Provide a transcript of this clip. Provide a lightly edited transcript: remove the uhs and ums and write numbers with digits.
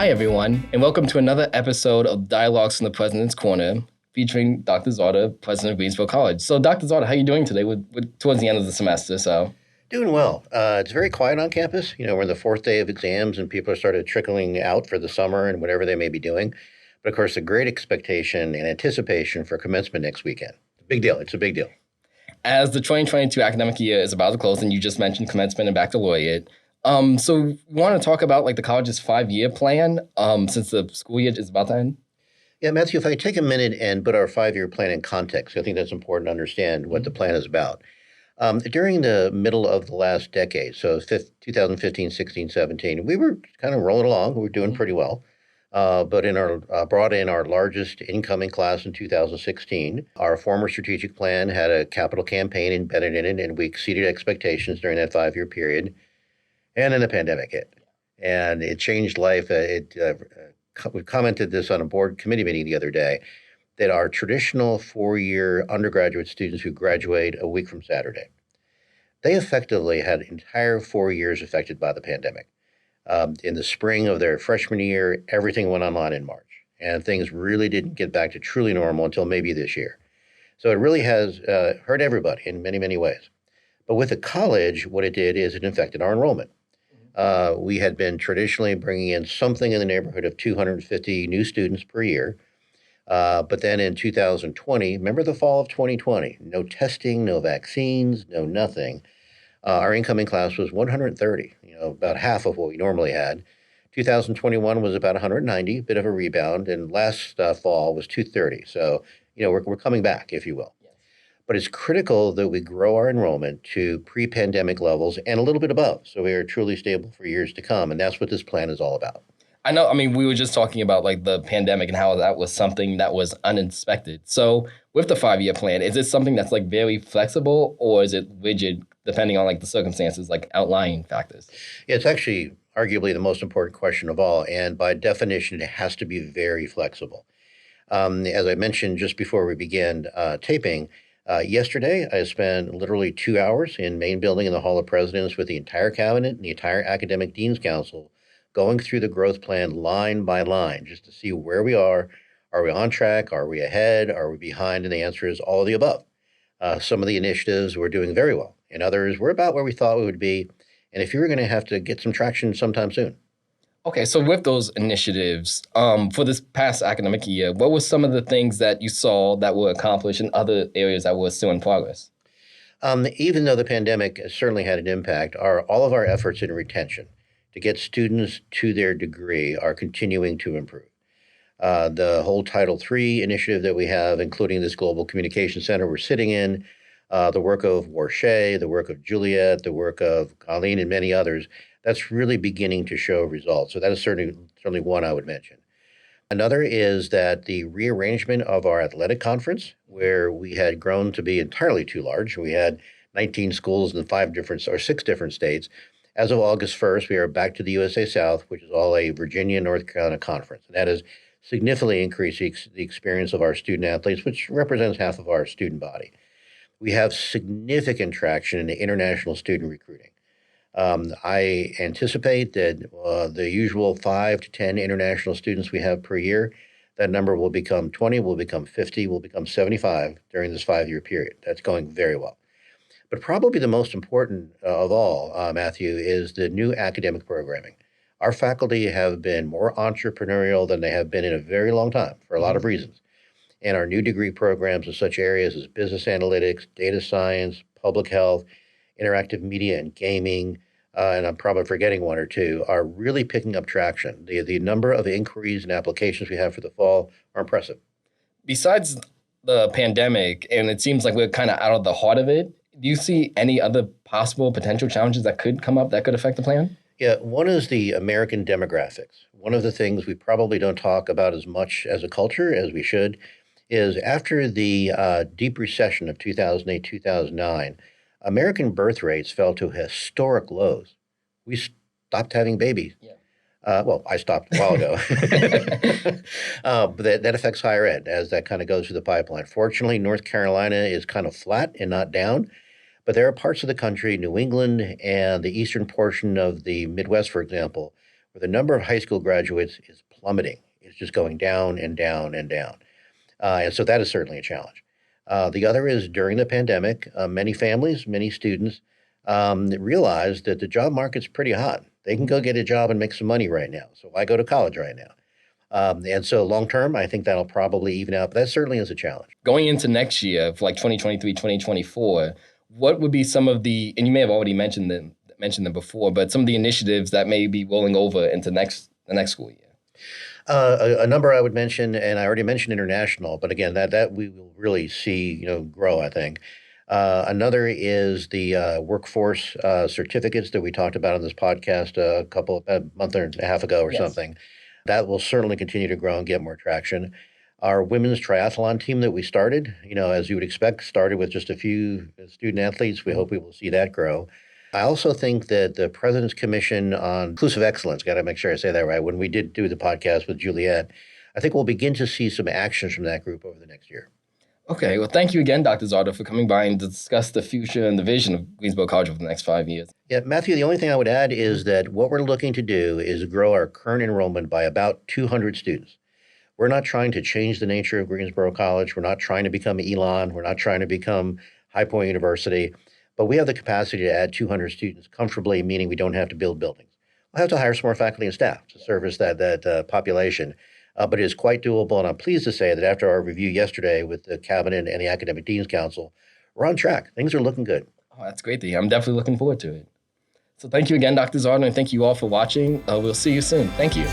Hi, everyone, and welcome to another episode of Dialogues from the President's Corner, featuring Dr. Czarda, President of Greensboro College. So, Dr. Czarda, how are you doing today? We're towards the end of the semester, so. Doing well. It's very quiet on campus. We're in the fourth day of exams and people are started trickling out for the summer and whatever they may be doing. But of course, a great expectation and anticipation for commencement next weekend. Big deal. It's a big deal. As the 2022 academic year is about to close, and you just mentioned commencement and baccalaureate, so we want to talk about the college's 5-year plan since the school year is about to end. Yeah, Matthew, if I take a minute and put our 5-year plan in context, I think that's important to understand what the plan is about. During the middle of the last decade, so 2015, 16, 17, we were kind of rolling along. We were doing pretty well. But brought in our largest incoming class in 2016. Our former strategic plan had a capital campaign embedded in it, and we exceeded expectations during that 5-year period. And then the pandemic hit, and it changed life. We commented this on a board committee meeting the other day, that our traditional 4-year undergraduate students who graduate a week from Saturday, they effectively had entire 4 years affected by the pandemic. In the spring of their freshman year, everything went online in March, and things really didn't get back to truly normal until maybe this year. So it really has hurt everybody in many, many ways. But with the college, what it did is it affected our enrollment. We had been traditionally bringing in something in the neighborhood of 250 new students per year. But then in 2020, remember the fall of 2020, no testing, no vaccines, no nothing. Our incoming class was 130, about half of what we normally had. 2021 was about 190, bit of a rebound, and last fall was 230. So, we're coming back, if you will. Yes. But it's critical that we grow our enrollment to pre-pandemic levels and a little bit above, so we are truly stable for years to come, and that's what this plan is all about. I know, we were just talking about the pandemic and how that was something that was unexpected. So with the 5-year plan, is it something that's very flexible, or is it rigid depending on the circumstances, outlying factors? Yeah, it's actually arguably the most important question of all. And by definition, it has to be very flexible. As I mentioned just before we began taping, yesterday I spent literally 2 hours in main building in the Hall of Presidents with the entire cabinet and the entire academic dean's council, going through the growth plan line by line just to see where we are. Are we on track? Are we ahead? Are we behind? And the answer is all of the above. Some of the initiatives we're doing very well, and others we're about where we thought we would be. And if you were going to have to get some traction sometime soon. Okay, so with those initiatives, for this past academic year, what were some of the things that you saw that were accomplished in other areas that were still in progress? Even though the pandemic certainly had an impact, all of our efforts in retention to get students to their degree are continuing to improve. The whole Title III initiative that we have, including this Global Communication Center we're sitting in, the work of Warshay, the work of Juliet, the work of Colleen, and many others, that's really beginning to show results. So that is certainly one I would mention. Another is that the rearrangement of our athletic conference, where we had grown to be entirely too large. We had 19 schools in 6 different states. As of August 1st, we are back to the USA South, which is all a Virginia, North Carolina conference. And that has significantly increased the experience of our student athletes, which represents half of our student body. We have significant traction in the international student recruiting. I anticipate that the usual 5 to 10 international students we have per year, that number will become 20, will become 50, will become 75 during this 5-year period. That's going very well. But probably the most important of all, Matthew, is the new academic programming. Our faculty have been more entrepreneurial than they have been in a very long time for a lot of reasons. And our new degree programs in such areas as business analytics, data science, public health, interactive media and gaming, and I'm probably forgetting one or two, are really picking up traction. The number of inquiries and applications we have for the fall are impressive. Besides the pandemic, and it seems like we're kind of out of the heart of it, do you see any other possible potential challenges that could come up that could affect the plan? Yeah, one is the American demographics. One of the things we probably don't talk about as much as a culture as we should is after the deep recession of 2008, 2009, American birth rates fell to historic lows. We stopped having babies. Yeah. Well, I stopped a while ago. But that affects higher ed as that kind of goes through the pipeline. Fortunately, North Carolina is kind of flat and not down. But there are parts of the country, New England and the eastern portion of the Midwest, for example, where the number of high school graduates is plummeting. It's just going down and down and down. And so that is certainly a challenge. The other is during the pandemic, many families, many students realized that the job market's pretty hot. They can go get a job and make some money right now. So why go to college right now? And so long term, I think that'll probably even out. But that certainly is a challenge. Going into next year, for like 2023, 2024, what would be some of the, and you may have already mentioned them before, but some of the initiatives that may be rolling over into the next school year? A number I would mention, and I already mentioned international, but again, that we will really see, grow, I think. Another is the workforce certificates that we talked about on this podcast a month and a half ago or something. That will certainly continue to grow and get more traction. Our women's triathlon team that we started, as you would expect, started with just a few student athletes. We hope we will see that grow. I also think that the President's Commission on Inclusive Excellence, got to make sure I say that right, when we did do the podcast with Juliet, I think we'll begin to see some actions from that group over the next year. Okay, well, thank you again, Dr. Czarda, for coming by and discuss the future and the vision of Greensboro College over the next 5 years. Yeah, Matthew, the only thing I would add is that what we're looking to do is grow our current enrollment by about 200 students. We're not trying to change the nature of Greensboro College. We're not trying to become Elon. We're not trying to become High Point University. But we have the capacity to add 200 students comfortably, meaning we don't have to build buildings. We'll have to hire some more faculty and staff to service that population. But it is quite doable, and I'm pleased to say that after our review yesterday with the Cabinet and the Academic Dean's Council, we're on track. Things are looking good. Oh, that's great to hear. I'm definitely looking forward to it. So thank you again, Dr. Czarda, and thank you all for watching. We'll see you soon. Thank you.